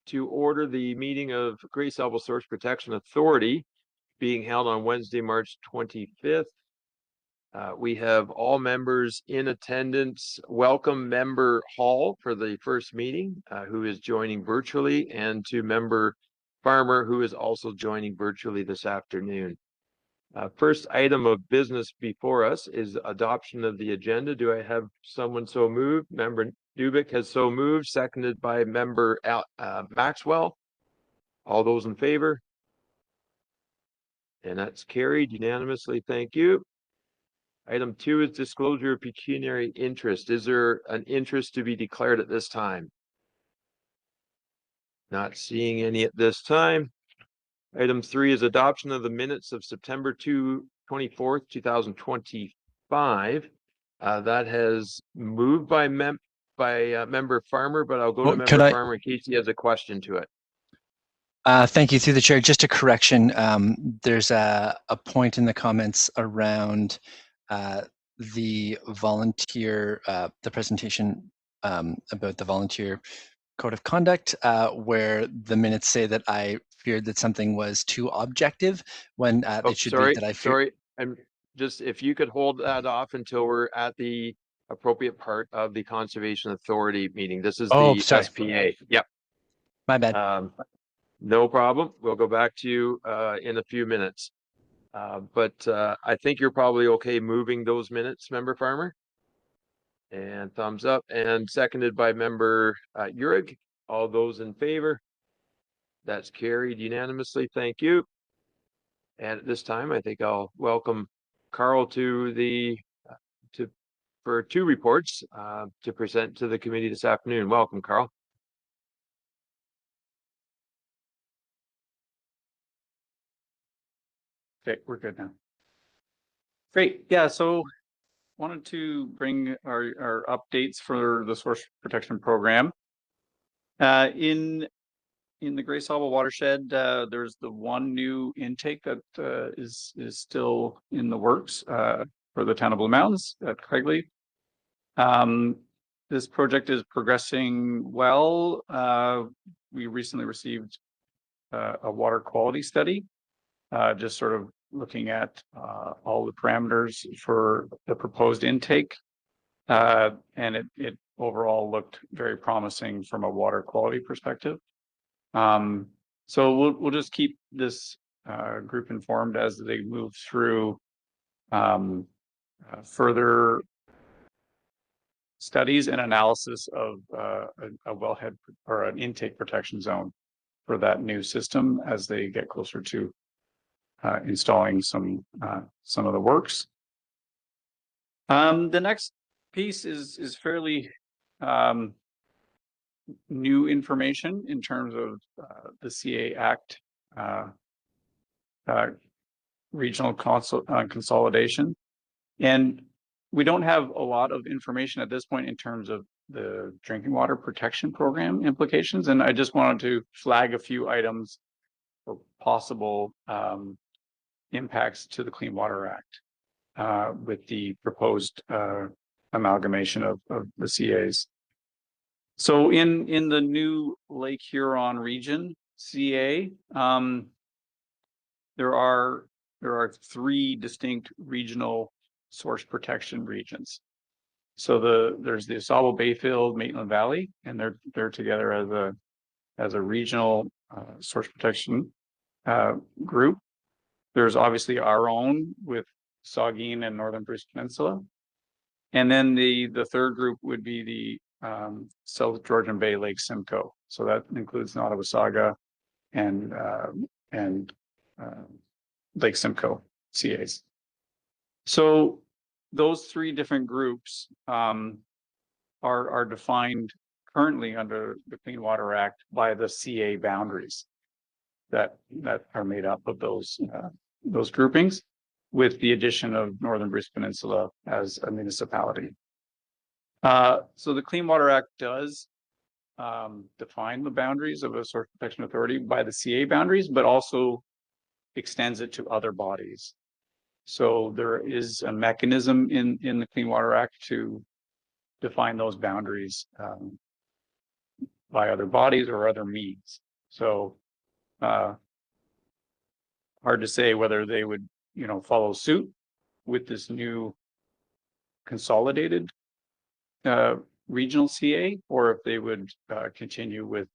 to order the meeting of Great Sauble Source Protection Authority being held on Wednesday, March 25th. We have all members in attendance. Welcome Member Hall for the first meeting, who is joining virtually, and to Member Farmer, who is also joining virtually this afternoon. First item of business before us is adoption of the agenda. Do I have someone so moved? Member Dubik has so moved, seconded by Member Maxwell. All those in favor? And that's carried unanimously. Thank you. Item 2 is disclosure of pecuniary interest. Is there an interest to be declared at this time? Not seeing any at this time. Item 3 is adoption of the minutes of September 24th, 2025. That has moved by Member Farmer, but I'll go to Member Farmer in case he has a question to it. Thank you, through the chair. Just a correction. There's a point in the comments around the volunteer, the presentation about the volunteer code of conduct, where the minutes say that I feared that something was too objective when it should be that I feared. Sorry, and just if you could hold that off until we're at the appropriate part of the Conservation Authority meeting. This is the SPA. Yep. My bad. No problem. We'll go back to you in a few minutes. But I think you're probably okay moving those minutes, Member Farmer. And thumbs up, and seconded by Member Urig. All those in favor? That's carried unanimously. Thank you. And at this time, I think I'll welcome Carl to the for 2 reports to present to the committee this afternoon. Welcome, Carl. Okay, we're good now. Great. Yeah, so wanted to bring our updates for the source protection program. In the Great Sauble watershed, there's the one new intake that is still in the works for the town of Blue Mountains at Craigley. This project is progressing well. We recently received a water quality study, just sort of looking at all the parameters for the proposed intake. And it overall looked very promising from a water quality perspective. So we'll just keep this group informed as they move through further studies and analysis of a wellhead or an intake protection zone for that new system as they get closer to installing some of the works. The next piece is fairly new information in terms of the CA Act regional consolidation. And we don't have a lot of information at this point in terms of the drinking water protection program implications. And I just wanted to flag a few items for possible impacts to the Clean Water Act with the proposed amalgamation of the CAs. So in the new Lake Huron region CA, there are 3 distinct regional source protection regions. So there's the Sauble Bayfield Maitland Valley, and they're together as a regional source protection group. There's obviously our own with Saugeen and Northern Bruce Peninsula. And then the third group would be the South Georgian Bay Lake Simcoe. So that includes Nottawasaga and Lake Simcoe CAs. So those 3 different groups are defined currently under the Clean Water Act by the CA boundaries that are made up of those groupings, with the addition of Northern Bruce Peninsula as a municipality. So the Clean Water Act does define the boundaries of a source protection authority by the CA boundaries, but also extends it to other bodies. So there is a mechanism in the Clean Water Act to define those boundaries by other bodies or other means. So hard to say whether they would, follow suit with this new consolidated regional CA, or if they would continue with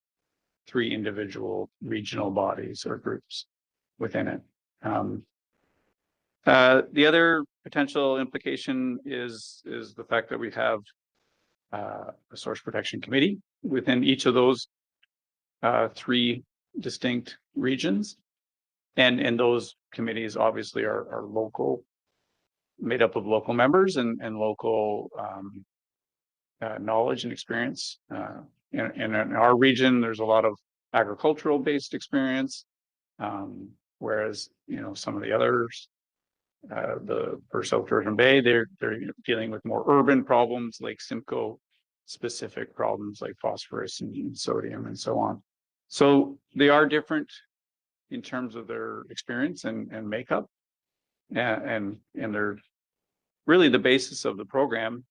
3 individual regional bodies or groups within it. The other potential implication is the fact that we have a source protection committee within each of those 3 distinct regions, and those committees obviously are local, made up of local members and local knowledge and experience. In our region, there's a lot of agricultural based experience, whereas some of the others, for South Georgian Bay, they're dealing with more urban problems like Simcoe specific problems like phosphorus and sodium and so on. So they are different in terms of their experience and makeup, and they're really the basis of the program.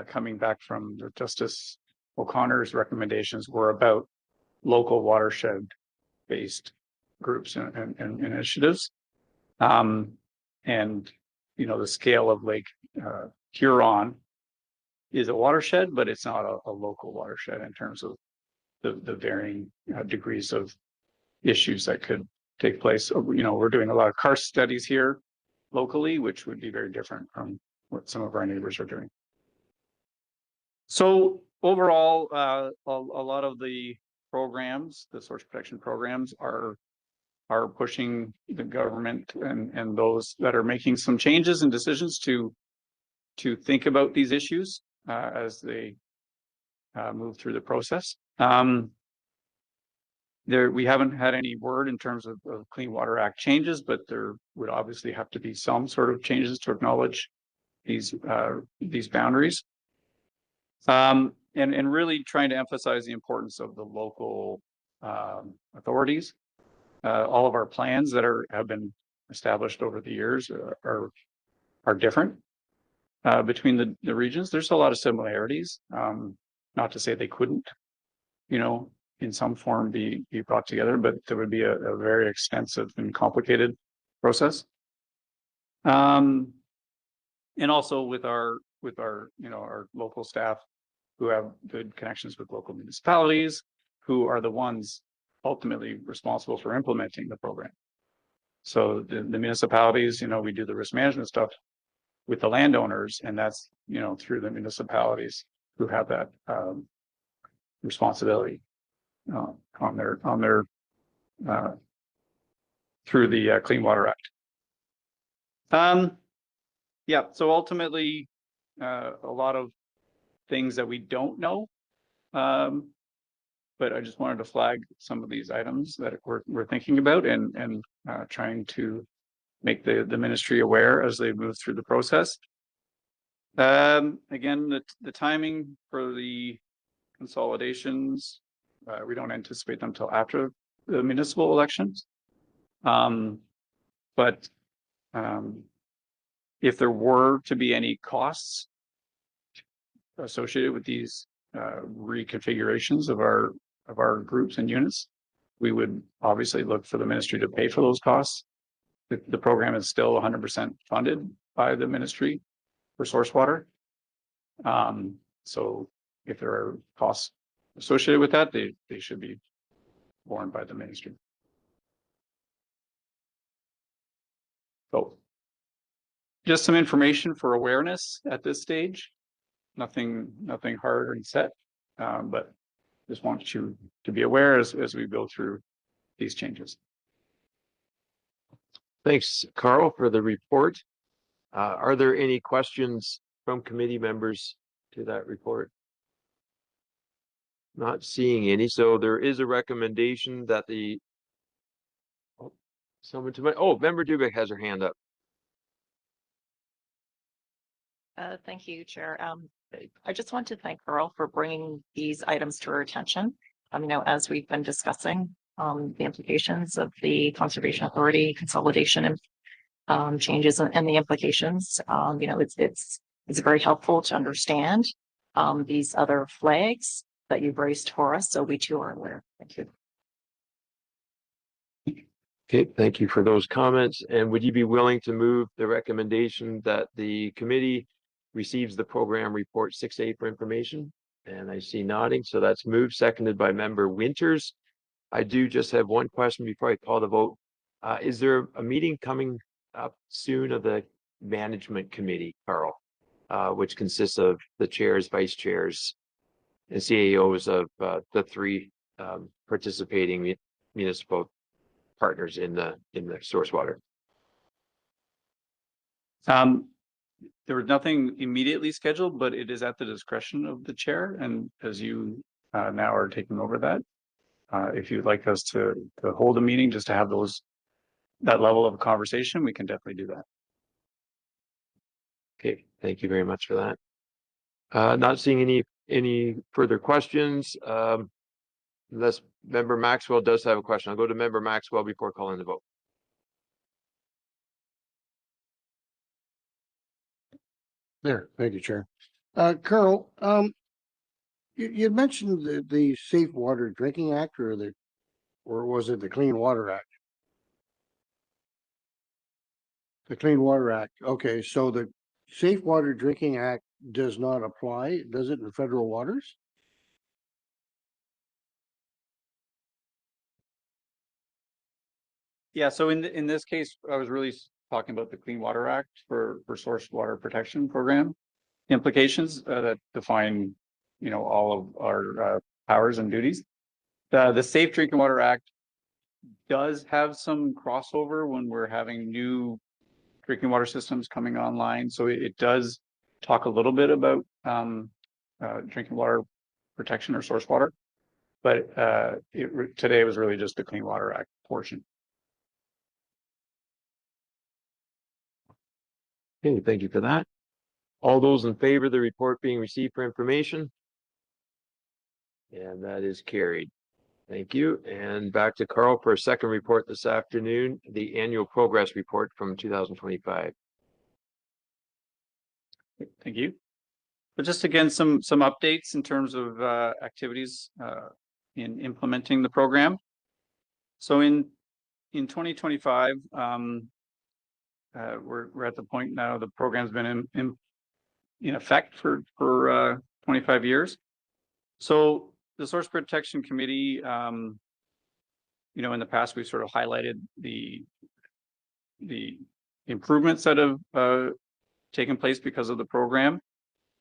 Coming back from Justice O'Connor's recommendations were about local watershed-based groups and initiatives. And, the scale of Lake Huron is a watershed, but it's not a local watershed in terms of the varying degrees of issues that could take place. We're doing a lot of karst studies here locally, which would be very different from what some of our neighbors are doing. So overall, a lot of the programs, the source protection programs, are pushing the government and those that are making some changes and decisions to think about these issues as they move through the process. We haven't had any word in terms of Clean Water Act changes, but there would obviously have to be some sort of changes to acknowledge these boundaries. And really trying to emphasize the importance of the local authorities. All of our plans that have been established over the years are different between the regions. There's a lot of similarities. Not to say they couldn't, in some form be brought together, but there would be a very extensive and complicated process. And also with our our local staff who have good connections with local municipalities, who are the ones ultimately responsible for implementing the program. So the municipalities, we do the risk management stuff with the landowners, and that's through the municipalities who have that responsibility on their through the Clean Water Act. Yeah, so ultimately a lot of things that we don't know, but I just wanted to flag some of these items that we're thinking about and trying to make the ministry aware as they move through the process. Again, the timing for the consolidations, we don't anticipate them until after the municipal elections. But if there were to be any costs associated with these reconfigurations of our groups and units, we would obviously look for the ministry to pay for those costs. The program is still 100% funded by the ministry for source water. So if there are costs associated with that, they should be borne by the ministry. So just some information for awareness at this stage. Nothing hard and set, but just want you to be aware as we go through these changes. Thanks, Carl, for the report. Are there any questions from committee members to that report? Not seeing any, so there is a recommendation that Member Dubik has her hand up. Thank you, Chair. I just want to thank Carl for bringing these items to our attention. As we've been discussing the implications of the Conservation Authority consolidation and changes and the implications, it's very helpful to understand these other flags that you've raised for us. So we too are aware. Thank you. Okay, thank you for those comments. And would you be willing to move the recommendation that the committee receives the program report 6A for information? And I see nodding, so that's moved, seconded by member Winters. I do just have one question before I call the vote. Is there a meeting coming up soon of the management committee, Carl, which consists of the chairs, vice chairs, and CAOs of the three participating municipal partners in the source water? There was nothing immediately scheduled, but it is at the discretion of the chair. And as you now are taking over that, if you'd like us to hold a meeting just to have that level of conversation, we can definitely do that. Okay, thank you very much for that. Not seeing any further questions. Unless member Maxwell does have a question. I'll go to member Maxwell before calling the vote. There, thank you, Chair. Carl, you mentioned the Safe Water Drinking Act, or was it the Clean Water Act? The Clean Water Act. Okay, so the Safe Water Drinking Act does not apply, does it, in federal waters? Yeah, so in this case, I was really talking about the Clean Water Act for source water protection program implications that define, all of our powers and duties. The Safe Drinking Water Act does have some crossover when we're having new drinking water systems coming online. So it does talk a little bit about drinking water protection or source water, but today was really just the Clean Water Act portion. Okay, thank you for that. All those in favor of the report being received for information? And that is carried. Thank you. And back to Carl for a second report this afternoon, the annual progress report from 2025. Thank you. But just again, some updates in terms of activities in implementing the program. So in 2025, we're at the point now the program's been in effect for 25 years. So the Source Protection Committee, in the past we've sort of highlighted the improvements that have taken place because of the program,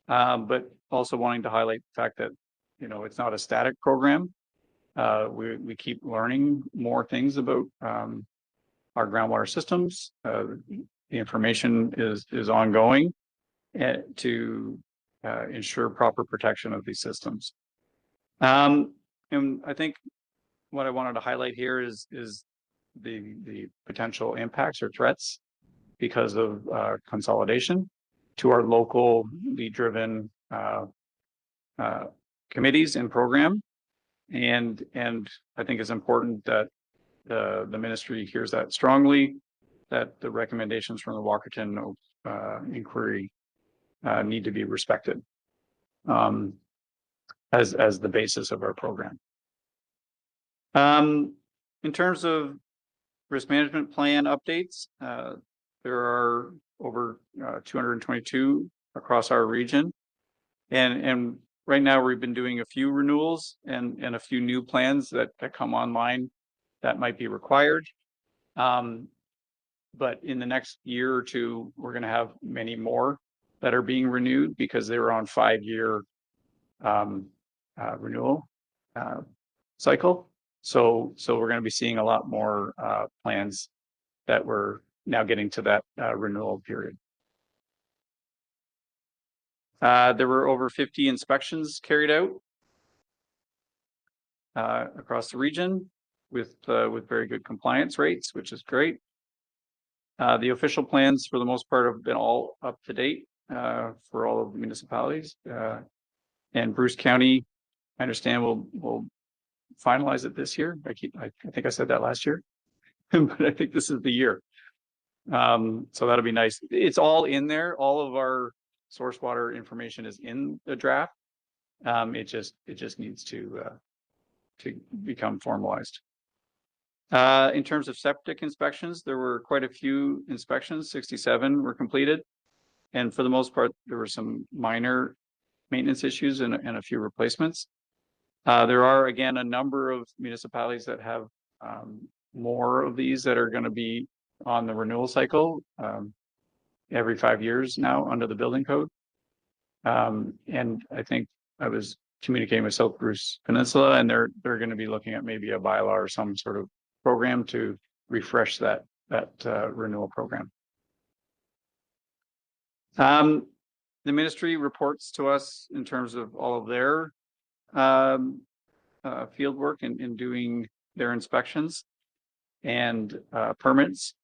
but also wanting to highlight the fact that it's not a static program. We keep learning more things about our groundwater systems. The information is ongoing to ensure proper protection of these systems. And I think what I wanted to highlight here is the potential impacts or threats because of consolidation to our locally driven committees and program. And I think it's important that the ministry hears that strongly, that the recommendations from the Walkerton inquiry need to be respected as the basis of our program. In terms of risk management plan updates, there are over 222 across our region. And right now we've been doing a few renewals and a few new plans that come online that might be required. But in the next year or two, we're going to have many more that are being renewed because they were on 5-year renewal cycle. So we're going to be seeing a lot more plans that we're now getting to that renewal period. There were over 50 inspections carried out across the region with very good compliance rates, which is great. The official plans, for the most part, have been all up to date for all of the municipalities. And Bruce County, I understand, will finalize it this year. I think I said that last year, but I think this is the year. So that'll be nice. It's all in there. All of our source water information is in the draft. It just needs to become formalized. In terms of septic inspections, there were quite a few inspections, 67 were completed. And for the most part, there were some minor maintenance issues and a few replacements. There are, again, a number of municipalities that have more of these that are going to be on the renewal cycle every 5 years now under the building code. And I think I was communicating with South Bruce Peninsula, and they're going to be looking at maybe a bylaw or some sort of program to refresh that renewal program. The ministry reports to us in terms of all of their field work in doing their inspections and permits.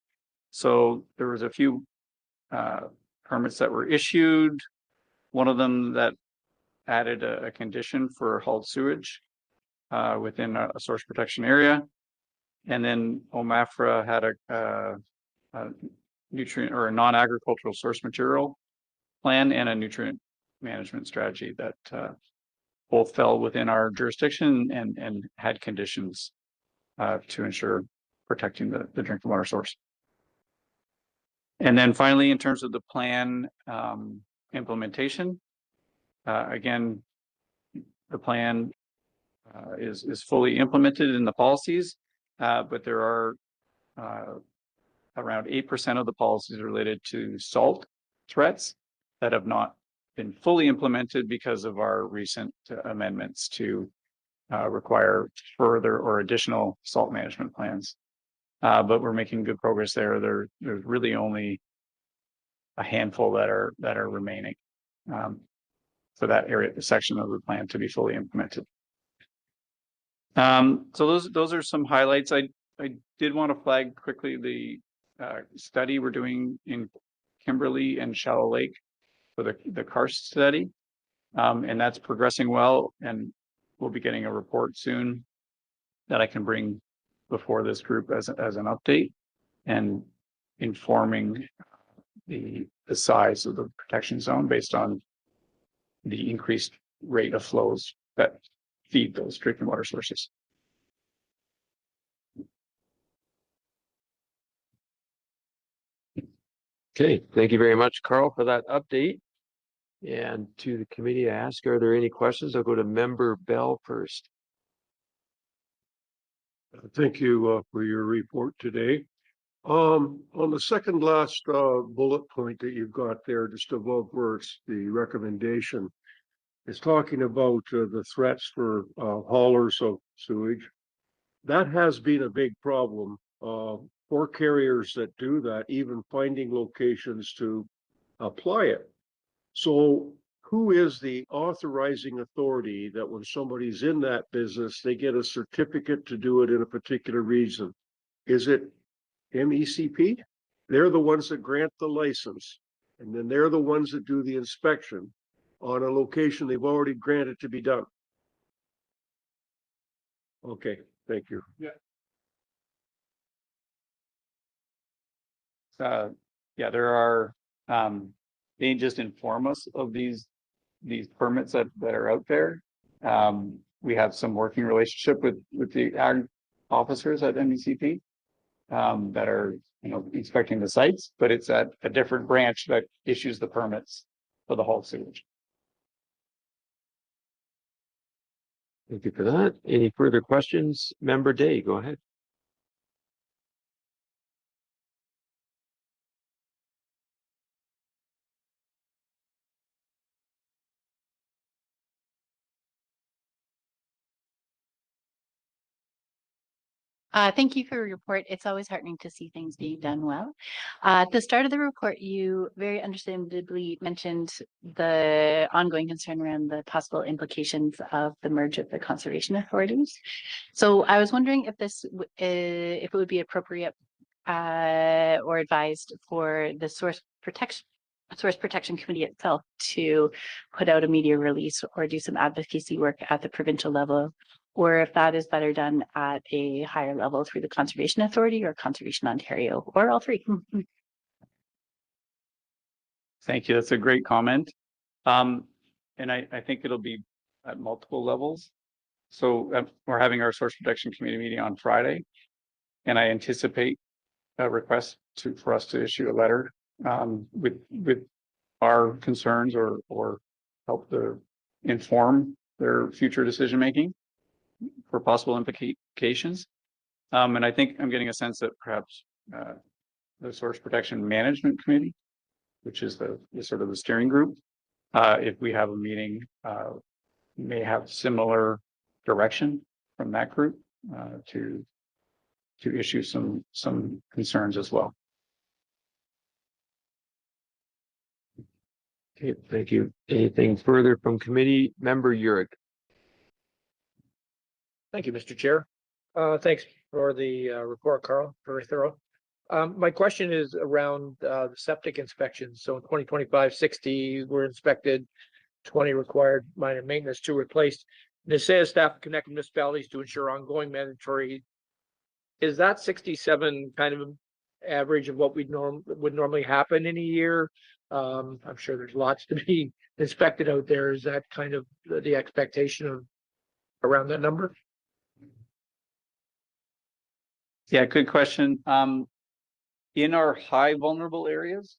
So there was a few permits that were issued. One of them that added a condition for hauled sewage within a source protection area. And then OMAFRA had a nutrient or a non-agricultural source material plan and a nutrient management strategy that both fell within our jurisdiction and had conditions to ensure protecting the drinking water source. And then finally, in terms of the plan implementation, again, the plan is fully implemented in the policies, but there are around 8% of the policies related to salt threats that have not been fully implemented because of our recent amendments to require further or additional salt management plans. But we're making good progress there. There's really only a handful that are remaining for that area, the section of the plan to be fully implemented. So those are some highlights. I did want to flag quickly the study we're doing in Kimberley and Shallow Lake for the karst study, and that's progressing well. And we'll be getting a report soon that I can bring before this group as an update and informing the size of the protection zone based on the increased rate of flows that feed those drinking water sources. Okay, thank you very much, Carl, for that update. And to the committee, I ask, are there any questions? I'll go to Member Bell first. Thank you for your report today. On the second last bullet point that you've got there, just above where it's the recommendation, it's talking about the threats for haulers of sewage. That has been a big problem for carriers that do that, even finding locations to apply it. So who is the authorizing authority that when somebody's in that business, they get a certificate to do it in a particular region? Is it MECP? They're the ones that grant the license, and then they're the ones that do the inspection on a location they've already granted to be done. Okay, thank you. Yeah, there are, they just inform us of these permits that are out there. We have some working relationship with the ag officers at MECP that are, inspecting the sites, but it's at a different branch that issues the permits for the hauled sewage. Thank you for that. Any further questions? Member Day, go ahead. Thank you for your report. It's always heartening to see things being done well. At the start of the report, you very understandably mentioned the ongoing concern around the possible implications of the merge of the conservation authorities. So I was wondering if if it would be appropriate or advised for the Source Protection Committee itself to put out a media release or do some advocacy work at the provincial level, or if that is better done at a higher level through the Conservation Authority or Conservation Ontario, or all three. Thank you. That's a great comment. And I think it'll be at multiple levels. So we're having our source protection committee meeting on Friday. And I anticipate a request for us to issue a letter with our concerns or help to inform their future decision making for possible implications. And I think I'm getting a sense that perhaps the Source Protection Management Committee, which is the sort of the steering group, if we have a meeting, may have similar direction from that group to issue some concerns as well. Okay, thank you. Anything further from committee? Member Urick? Thank you, Mr. Chair. Thanks for the report, Carl. Very thorough. My question is around the septic inspections. So in 2025, 60 were inspected, 20 required minor maintenance, 2 replaced. And it says staff connect municipalities to ensure ongoing mandatory. Is that 67 kind of average of what would normally happen in a year? I'm sure there's lots to be inspected out there. Is that kind of the expectation of around that number? Yeah, good question. In our high vulnerable areas,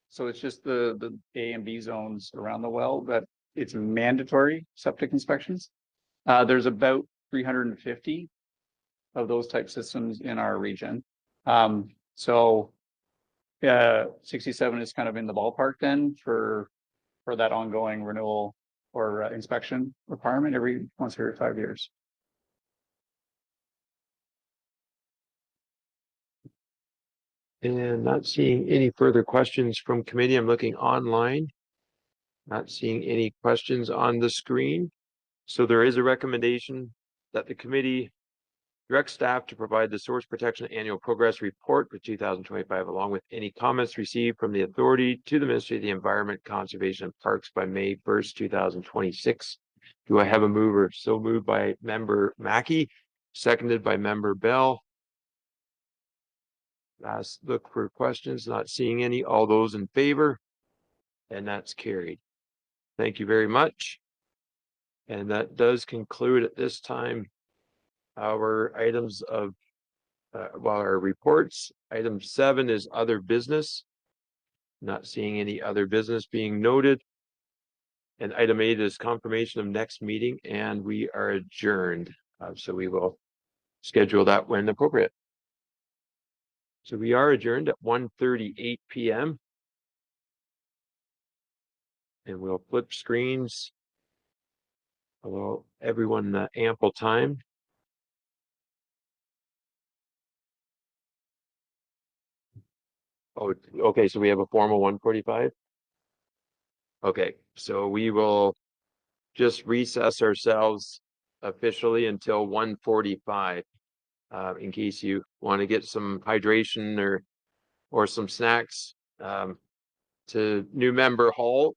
so it's just the A and B zones around the well, that it's mandatory septic inspections. There's about 350 of those type systems in our region. So 67 is kind of in the ballpark then for that ongoing renewal or inspection requirement once every 5 years. And not seeing any further questions from committee. I'm looking online. Not seeing any questions on the screen. So there is a recommendation that the committee direct staff to provide the Source Protection Annual Progress Report for 2025, along with any comments received from the authority to the Ministry of the Environment, Conservation and Parks by May 1st, 2026. Do I have a mover? So moved by member Mackey, seconded by member Bell. Last look for questions, not seeing any. All those in favor? And that's carried. Thank you very much. And that does conclude at this time our items of our reports. Item 7 is other business. Not seeing any other business being noted. And item 8 is confirmation of next meeting, and we are adjourned. So we will schedule that when appropriate. So we are adjourned at 1:38 p.m. And we'll flip screens. Allow everyone ample time. Oh, okay. So we have a formal 1:45. Okay, so we will just recess ourselves officially until 1:45. In case you want to get some hydration or some snacks. To new member Hall,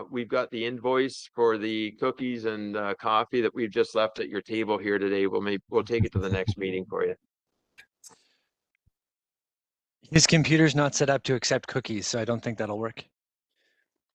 we've got the invoice for the cookies and coffee that we've just left at your table here today. We'll take it to the next meeting for you. His computer's not set up to accept cookies, so I don't think that'll work.